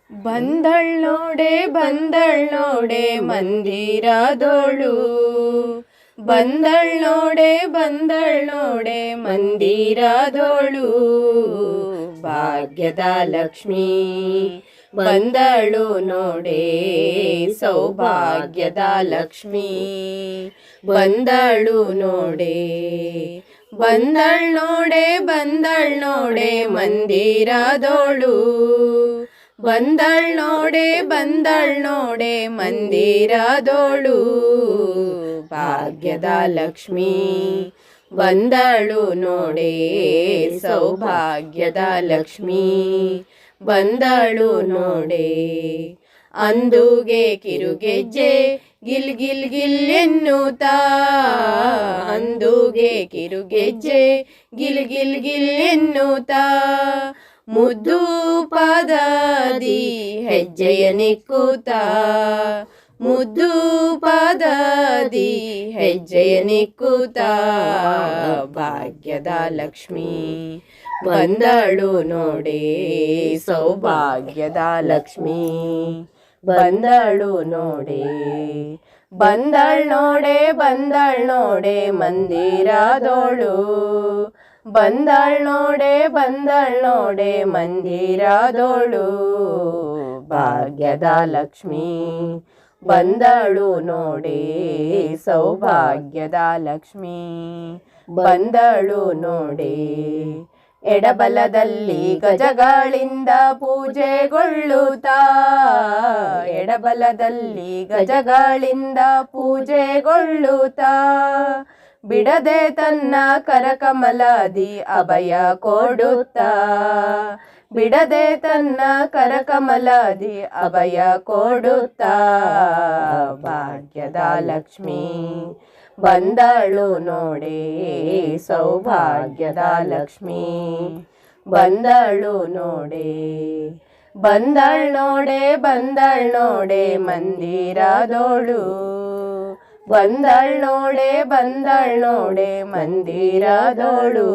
ಬಂದಳ್ ನೋಡೆ ಮಂದಿರದೋಳು, ಬಂದಳ್ ನೋಡೆ ಮಂದಿರದೋಳು, ಭಾಗ್ಯದ ಲಕ್ಷ್ಮೀ ಬಂದಳು ನೋಡೆ, ಸೌಭಾಗ್ಯದ ಲಕ್ಷ್ಮೀ ಬಂದಳು ನೋಡೆ. ಬಂದಳ್ ನೋಡೆ ಮಂದಿರದೋಳು, ಬಂದಳ್ ನೋಡೆ ಮಂದಿರದೋಳು, ಭಾಗ್ಯದ ಲಕ್ಷ್ಮೀ ಬಂದಳು ನೋಡೆ, ಸೌಭಾಗ್ಯದ ಲಕ್ಷ್ಮೀ ಬಂದಳು ನೋಡೆ. ಅಂದುಗೆ ಕಿರುಗೆಜ್ಜೆ ಗಿಲ್ ಗಿಲ್ ಗಿಲ್ ಎನ್ನುತ್ತಾ, ಅಂದುಗೆ ಕಿರುಗೆಜ್ಜೆ ಗಿಲ್ ಗಿಲ್ ಗಿಲ್ ಎನ್ನುತ್ತಾ, ಮುದ್ದು ಪಾದದಿ ಹೆಜ್ಜೆಯ ನಿಕ್ಕುತ್ತಾ, ಮುದ್ದು ಪಾದದಿ ಹೆಜ್ಜೆಯ ನಿಕ್ಕುತ್ತಾ, ಭಾಗ್ಯದ ಲಕ್ಷ್ಮೀ ಬಂದಳು ನೋಡೆ, ಸೌಭಾಗ್ಯದ ಲಕ್ಷ್ಮೀ ಬಂದಳು ನೋಡೆ. ಬಂದಳ್ ನೋಡೆ ಮಂದಿರದೋಳು, ಬಂದಳ್ ನೋಡೆ ಮಂದಿರದೋಳು, ಭಾಗ್ಯದ ಲಕ್ಷ್ಮೀ ಬಂದಳು ನೋಡೆ, ಸೌಭಾಗ್ಯದ ಲಕ್ಷ್ಮೀ ಬಂದಳು ನೋಡೆ. ಎಡಬಲದಲ್ಲಿ ಗಜಗಳಿಂದ ಪೂಜೆಗೊಳ್ಳುತ್ತಾ, ಎಡಬಲದಲ್ಲಿ ಗಜಗಳಿಂದ ಪೂಜೆಗೊಳ್ಳುತ್ತಾ, ಬಿಡದೆ ತನ್ನ ಕರಕಮಲದಿ ಅಭಯ ಕೊಡುತ್ತಾ, ಬಿಡದೆ ತನ್ನ ಕರಕಮಲದಿ ಅಭಯ ಕೊಡುತ್ತಾ, ಭಾಗ್ಯದ ಲಕ್ಷ್ಮೀ ಬಂದಳು ನೋಡೆ, ಸೌಭಾಗ್ಯದ ಲಕ್ಷ್ಮೀ ಬಂದಳು ನೋಡೆ. ಬಂದಳ್ ನೋಡೆ ಮಂದಿರದೋಳು, ಬಂದಳ್ ನೋಡೆ ಮಂದಿರದೋಳು,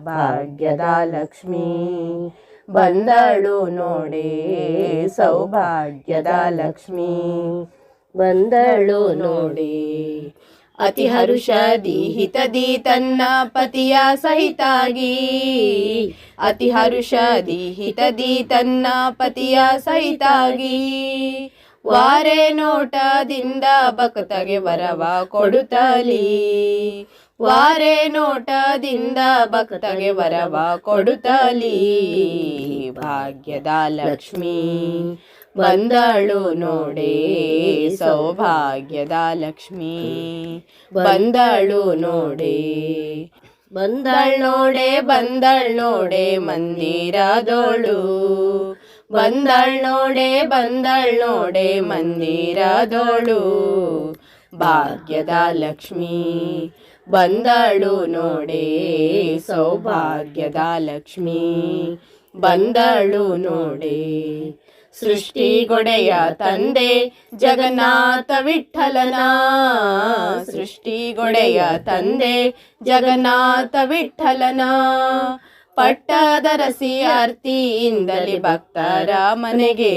ಭಾಗ್ಯದ ಲಕ್ಷ್ಮೀ ಬಂದಳು ನೋಡೆ, ಸೌಭಾಗ್ಯದ ಲಕ್ಷ್ಮೀ ಬಂದಳು ನೋಡೆ. ಅತಿ ಹರುಷದಿ ಹಿತದಿ ತನ್ನ ಪತಿಯ ಸಹಿತಾಗಿ, ಅತಿ ಹರುಷದಿ ಹಿತದಿ ತನ್ನ ಪತಿಯ ಸಹಿತಾಗಿ, ವಾರೆ ನೋಟದಿಂದ ಭಕ್ತಗೆ ವರವ ಕೊಡುತ್ತಲಿ, ವಾರೆ ನೋಟದಿಂದ ಭಕ್ತಗೆ ವರವ ಕೊಡುತ್ತಲಿ, ಭಾಗ್ಯದ ಲಕ್ಷ್ಮೀ ಬಂದಳು ನೋಡೆ, ಸೌಭಾಗ್ಯದ ಲಕ್ಷ್ಮೀ ಬಂದಳು ನೋಡೆ. ಬಂದಳ್ ನೋಡೆ ಮಂದಿರದೋಳು, ಬಂದಳ್ ನೋಡೆ ಮಂದಿರದೋಳು, ಭಾಗ್ಯದ ಲಕ್ಷ್ಮೀ ಬಂದಳು ನೋಡೆ, ಸೌಭಾಗ್ಯದ ಲಕ್ಷ್ಮೀ ಬಂದಳು ನೋಡೆ. ಸೃಷ್ಟಿಗೊಡೆಯ ತಂದೆ ಜಗನ್ನಾಥ ವಿಠ್ಠಲನ, ಸೃಷ್ಟಿಗೊಡೆಯ ತಂದೆ ಜಗನ್ನಾಥ ವಿಠ್ಠಲನ, ಪಟ್ಟದರಸಿ ಆರ್ತಿಯಿಂದಲೇ ಭಕ್ತರ ಮನೆಗೆ,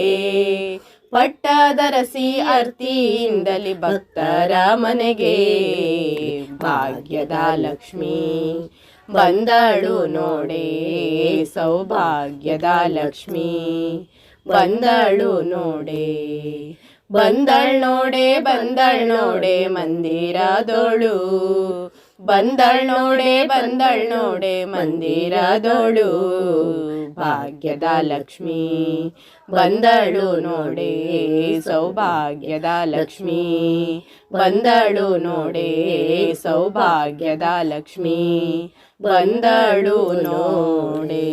ಪಟ್ಟದರಸಿ ಆರ್ತಿಯಿಂದಲೇ ಭಕ್ತರ ಮನೆಗೆ, ಭಾಗ್ಯದ ಲಕ್ಷ್ಮೀ ಬಂದಳು ನೋಡೆ, ಸೌಭಾಗ್ಯದ ಲಕ್ಷ್ಮೀ ಬಂದಳು ನೋಡೆ. ಬಂದಳ್ ನೋಡೆ ಮಂದಿರದೋಳು, ಬಂದಳ್ ನೋಡೆ ಮಂದಿರದೋಳು, ಭಾಗ್ಯದ ಲಕ್ಷ್ಮೀ ಬಂದಳು ನೋಡೆ, ಸೌಭಾಗ್ಯದ ಲಕ್ಷ್ಮೀ ಬಂದಳು ನೋಡೆ, ಸೌಭಾಗ್ಯದ ಲಕ್ಷ್ಮೀ ಬಂದಳು ನೋಡೆ.